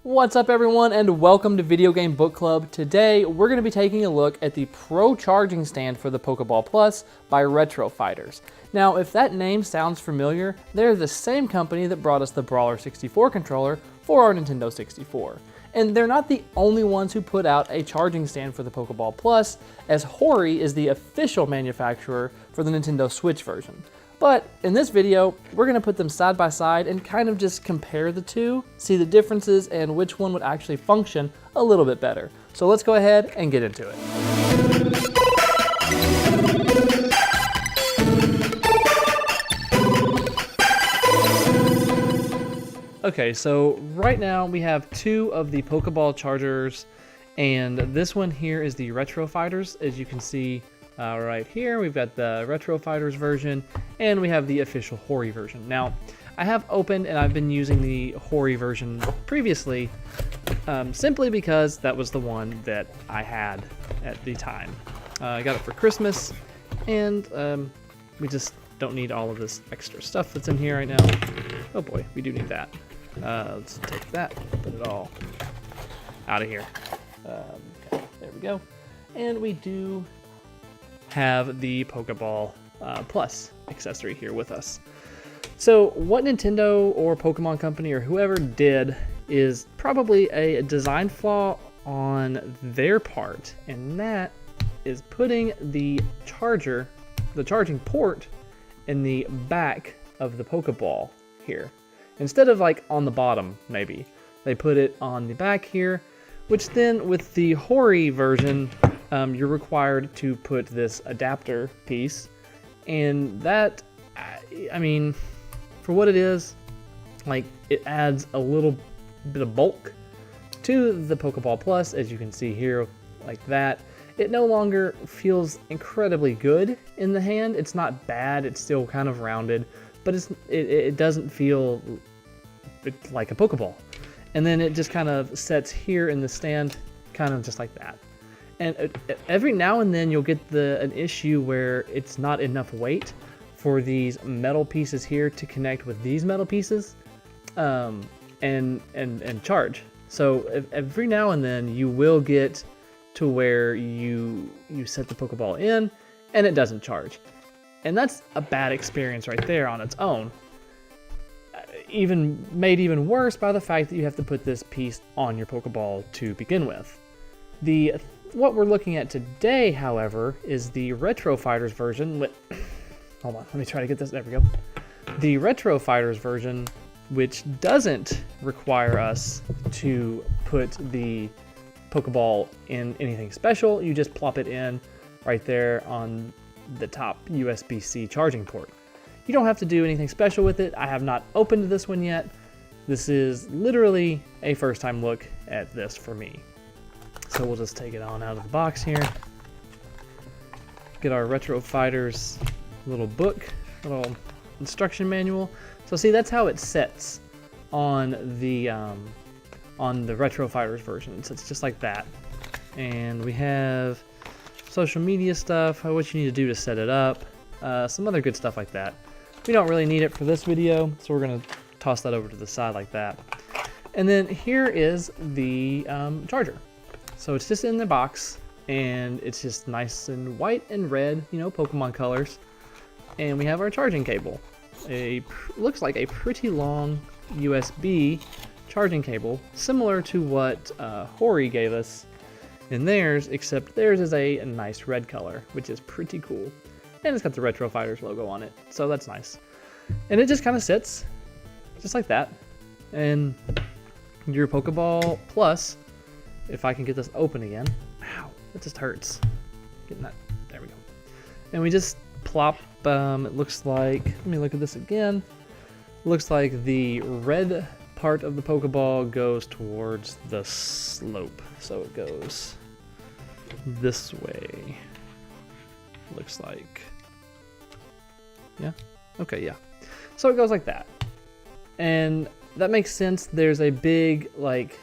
What's up everyone, and welcome to Video Game Book Club. Today we're going to be taking a look at the Pro Charging Stand for the Pokéball Plus by Retro Fighters. Now if that name sounds familiar, they're the same company that brought us the Brawler 64 controller for our Nintendo 64. And they're not the only ones who put out a charging stand for the Pokéball Plus, as Hori is the official manufacturer for the Nintendo Switch version. But in this video, we're going to put them side by side and kind of just compare the two, see the differences and which one would actually function a little bit better. So let's go ahead and get into it. Okay, so right now we have two of the Pokéball chargers, and this one here is the Retro Fighters. As you can see right here, we've got the Retro Fighters version, and we have the official Hori version. Now, I have opened and I've been using the Hori version previously, simply because that was the one that I had at the time. I got it for Christmas, and we just don't need all of this extra stuff that's in here right now. Oh boy, we do need that. Let's take that, put it all out of here. Okay, there we go. And we do have the Pokéball Plus accessory here with us. So what Nintendo or Pokemon Company or whoever did is probably a design flaw on their part, and that is putting the charging port in the back of the Pokeball here. Instead of like on the bottom, maybe. They put it on the back here, which then with the Hori version, you're required to put this adapter piece. And that, I mean, for what it is, like, it adds a little bit of bulk to the Pokeball Plus, as you can see here, like that. It no longer feels incredibly good in the hand. It's not bad, it's still kind of rounded, but it doesn't feel like a Pokeball. And then it just kind of sets here in the stand, kind of just like that. And every now and then you'll get an issue where it's not enough weight for these metal pieces here to connect with these metal pieces and charge. So every now and then you will get to where you set the Pokeball in and it doesn't charge. And that's a bad experience right there on its own. Made even worse by the fact that you have to put this piece on your Pokeball to begin with. What we're looking at today, however, is the Retro Fighters version. Hold on, let me try to get this. There we go. The Retro Fighters version, which doesn't require us to put the Pokeball in anything special. You just plop it in right there on the top USB-C charging port. You don't have to do anything special with it. I have not opened this one yet. This is literally a first time look at this for me. So we'll just take it on out of the box here. Get our Retro Fighters little book, little instruction manual. So see, that's how it sets on the Retro Fighters version. It sits just like that. And we have social media stuff, what you need to do to set it up, some other good stuff like that. We don't really need it for this video, so we're gonna toss that over to the side like that. And then here is the charger. So it's just in the box, and it's just nice and white and red, you know, Pokemon colors. And we have our charging cable. Looks like a pretty long USB charging cable, similar to what Hori gave us in theirs, except theirs is a nice red color, which is pretty cool. And it's got the Retro Fighters logo on it, so that's nice. And it just kind of sits, just like that. And your Pokeball Plus, if I can get this open again. Ow, it just hurts. Getting that, there we go. And we just plop, it looks like, let me look at this again. Looks like the red part of the Pokeball goes towards the slope. So it goes this way. Looks like. Yeah? Okay, yeah. So it goes like that. And that makes sense. There's a big, like,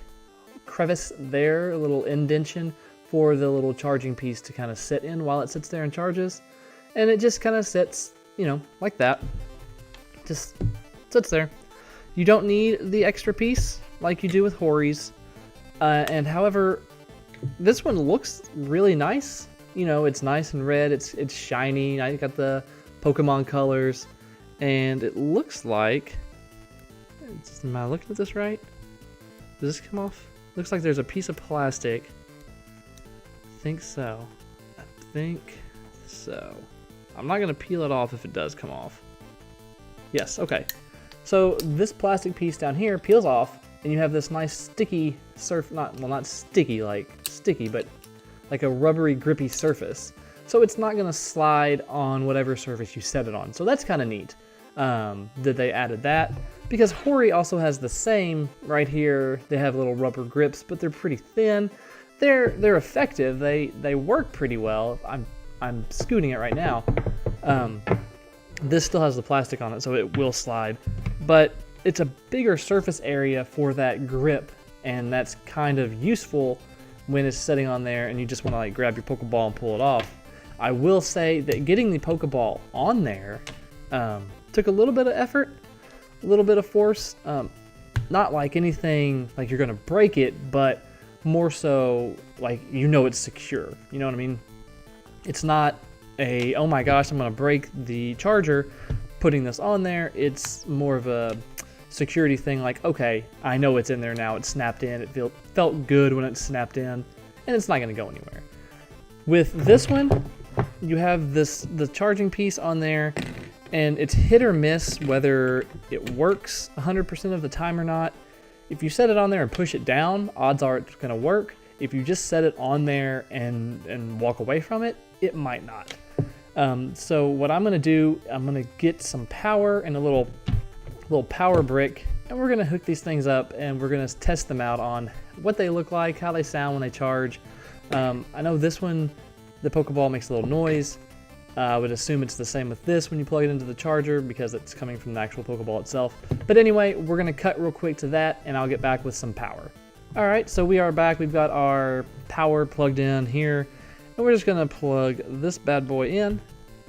crevice there, a little indentation for the little charging piece to kind of sit in while it sits there and charges. And it just kind of sits, you know, like that. Just sits there. You don't need the extra piece. like you do with Hori's. And however, this one looks really nice. You know, it's nice and red. It's shiny. I got the Pokemon colors, and it looks like. Am I looking at this right? Does this come off? Looks like there's a piece of plastic. I think so. I think so. I'm not gonna peel it off if it does come off. Yes. Okay. So this plastic piece down here peels off, and you have this nice sticky not sticky like sticky, but like a rubbery, grippy surface. So it's not gonna slide on whatever surface you set it on. So that's kind of neat that they added that, because Hori also has the same right here. They have little rubber grips, but they're pretty thin. They're effective. They work pretty well. I'm scooting it right now. This still has the plastic on it, so it will slide, but it's a bigger surface area for that grip, and that's kind of useful when it's sitting on there and you just want to like grab your Pokeball and pull it off. I will say that getting the Pokeball on there took a little bit of effort, a little bit of force. Not like anything like you're gonna break it, but more so like it's secure. You know what I mean? It's not a, oh my gosh, I'm gonna break the charger putting this on there. It's more of a security thing, like, okay, I know it's in there now, it's snapped in, it felt good when it snapped in, and it's not gonna go anywhere. With this one, you have the charging piece on there, and it's hit or miss whether it works 100% of the time or not. If you set it on there and push it down, odds are it's gonna work. If you just set it on there and walk away from it, it might not. So what I'm gonna do, I'm gonna get some power and a little power brick, and we're gonna hook these things up, and we're gonna test them out on what they look like, how they sound when they charge. I know this one, the Pokeball makes a little noise. I would assume it's the same with this when you plug it into the charger, because it's coming from the actual Pokeball itself. But anyway, we're gonna cut real quick to that, and I'll get back with some power. All right, so we are back. We've got our power plugged in here, and we're just gonna plug this bad boy in.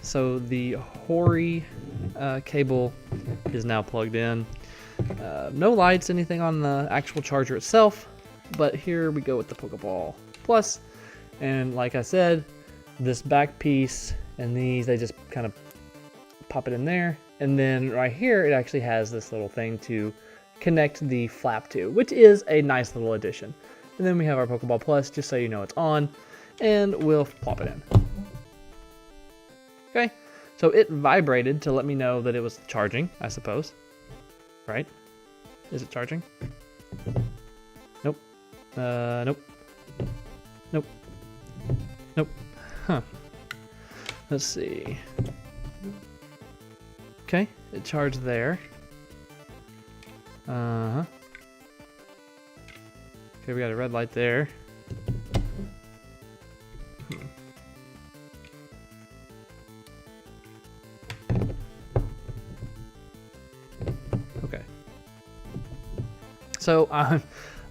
So the Hori cable is now plugged in. No lights, anything on the actual charger itself, but here we go with the Pokeball Plus. And like I said, this back piece and these, they just kind of pop it in there. And then right here, it actually has this little thing to connect the flap to, which is a nice little addition. And then we have our Pokeball Plus, just so you know it's on, and we'll plop it in. Okay, so it vibrated to let me know that it was charging, I suppose. Right? Is it charging? Nope. Nope. Nope. Nope. Huh. Let's see. Okay, it charged there. Uh-huh. Okay, we got a red light there. Okay. So,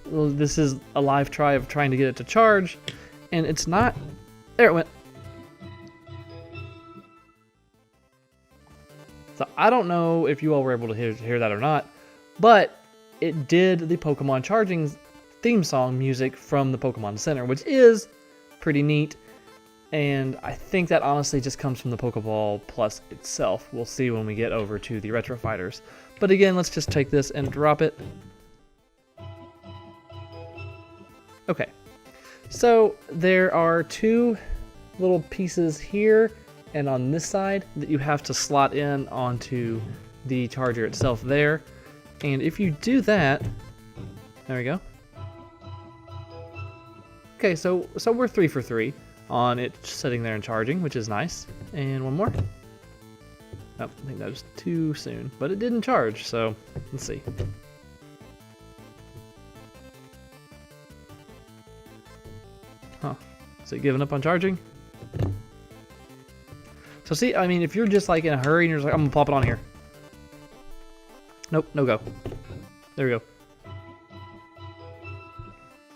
this is a live try of trying to get it to charge, and it's not. There it went. So I don't know if you all were able to hear that or not, but it did the Pokemon charging theme song music from the Pokemon Center, which is pretty neat. And I think that honestly just comes from the Pokeball Plus itself. We'll see when we get over to the Retro Fighters. But again, let's just take this and drop it. Okay, so there are two little pieces here and on this side that you have to slot in onto the charger itself there. And if you do that, there we go. Okay, so we're 3 for 3 on it sitting there and charging, which is nice. And one more. Oh, I think that was too soon, but it didn't charge, so let's see. Huh, is it giving up on charging? So see, I mean, if you're just like in a hurry and you're just like, I'm gonna pop it on here. Nope, no go. There we go.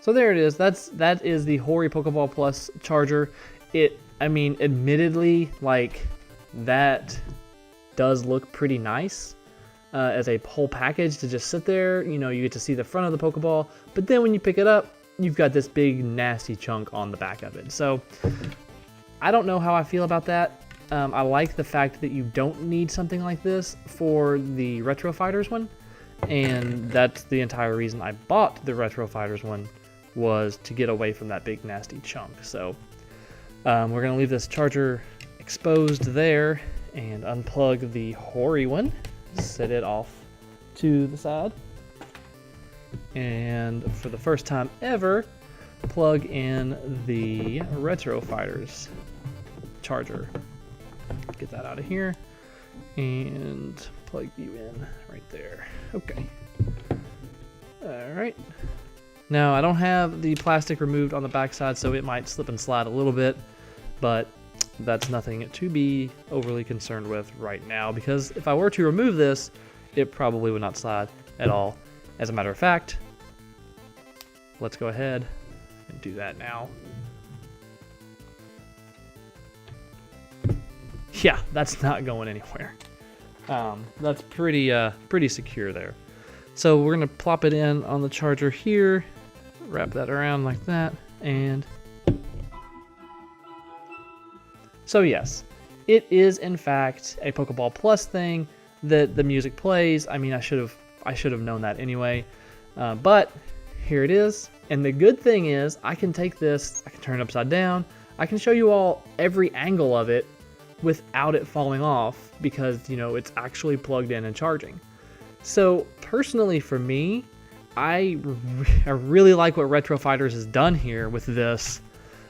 So there it is. That is the Hori Pokeball Plus charger. I mean, admittedly, like, that does look pretty nice. as a whole package to just sit there. You know, you get to see the front of the Pokeball, but then when you pick it up, you've got this big nasty chunk on the back of it. So I don't know how I feel about that. I like the fact that you don't need something like this for the Retro Fighters one, and that's the entire reason I bought the Retro Fighters one, was to get away from that big nasty chunk. So we're going to leave this charger exposed there and unplug the Hori one, set it off to the side, and for the first time ever, plug in the Retro Fighters charger. Get that out of here and plug you in right there. Okay. All right. Now I don't have the plastic removed on the backside, so it might slip and slide a little bit, but that's nothing to be overly concerned with right now, because if I were to remove this, it probably would not slide at all. As a matter of fact, let's go ahead and do that now. Yeah, that's not going anywhere. That's pretty secure there. So we're gonna plop it in on the charger here, wrap that around like that, and so yes, it is in fact a Pokeball Plus thing that the music plays. I mean, I should have known that anyway, but here it is. And the good thing is, I can take this, I can turn it upside down, I can show you all every angle of it without it falling off, because you know it's actually plugged in and charging. So personally for me, I really like what Retro Fighters has done here with this.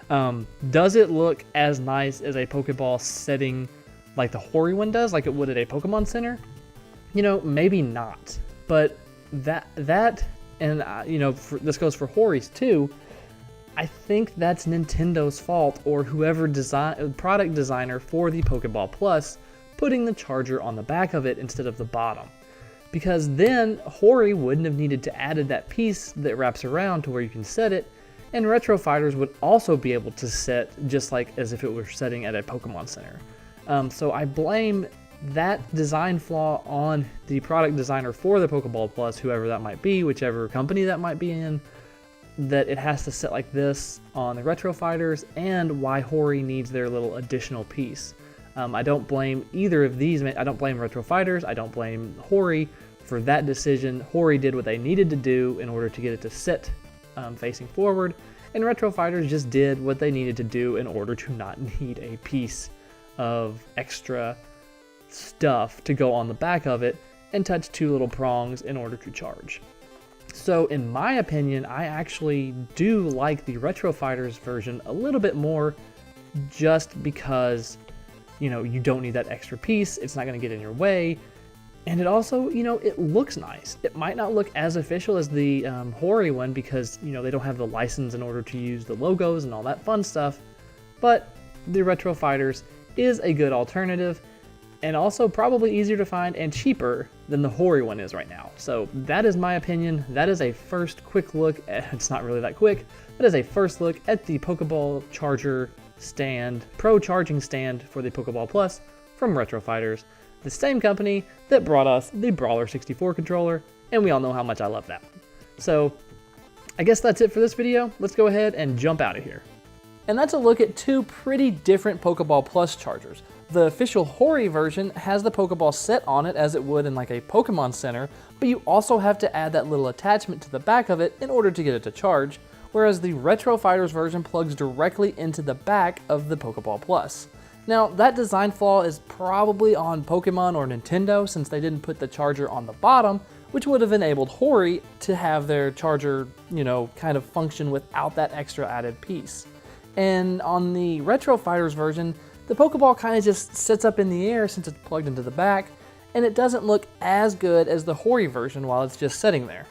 Does it look as nice as a Pokeball setting like the Hori one does, like it would at a Pokemon Center? You know, maybe not, but that and you know, this goes for Hori's too. I think that's Nintendo's fault, or whoever product designer for the Pokeball Plus, putting the charger on the back of it instead of the bottom. Because then Hori wouldn't have needed to add that piece that wraps around to where you can set it, and Retro Fighters would also be able to set just like as if it were setting at a Pokemon Center. So I blame that design flaw on the product designer for the Pokeball Plus, whoever that might be, whichever company that might be in, that it has to sit like this on the Retro Fighters, and why Hori needs their little additional piece. I don't blame either of these. I don't blame Retro Fighters. I don't blame Hori for that decision. Hori did what they needed to do in order to get it to sit facing forward, and Retro Fighters just did what they needed to do in order to not need a piece of extra stuff to go on the back of it and touch two little prongs in order to charge. So in my opinion, I actually do like the Retro Fighters version a little bit more, just because, you know, you don't need that extra piece. It's not going to get in your way. And it also, you know, it looks nice. It might not look as official as the Hori one, because, you know, they don't have the license in order to use the logos and all that fun stuff. But the Retro Fighters is a good alternative, and also probably easier to find and cheaper than the Hori one is right now. So that is my opinion. That is a first quick look at, it's not really that quick, that is a first look at the Pokeball charger stand, pro charging stand for the Pokeball Plus from Retro Fighters, the same company that brought us the Brawler 64 controller, and we all know how much I love that. So I guess that's it for this video. Let's go ahead and jump out of here. And that's a look at two pretty different Pokeball Plus chargers. The official Hori version has the Pokeball set on it as it would in like a Pokemon Center, but you also have to add that little attachment to the back of it in order to get it to charge, whereas the Retro Fighters version plugs directly into the back of the Pokeball Plus. Now, that design flaw is probably on Pokemon or Nintendo, since they didn't put the charger on the bottom, which would have enabled Hori to have their charger, you know, kind of function without that extra added piece. And on the Retro Fighters version, the Pokeball kind of just sits up in the air since it's plugged into the back, and it doesn't look as good as the Hori version while it's just sitting there.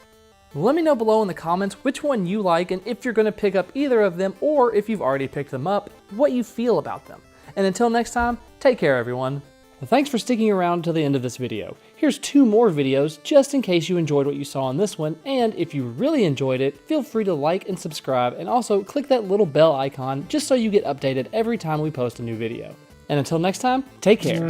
Let me know below in the comments which one you like, and if you're going to pick up either of them, or if you've already picked them up, what you feel about them. And until next time, take care everyone. Thanks for sticking around to the end of this video. Here's 2 more videos just in case you enjoyed what you saw in this one, and if you really enjoyed it, feel free to like and subscribe, and also click that little bell icon just so you get updated every time we post a new video. And until next time, take care.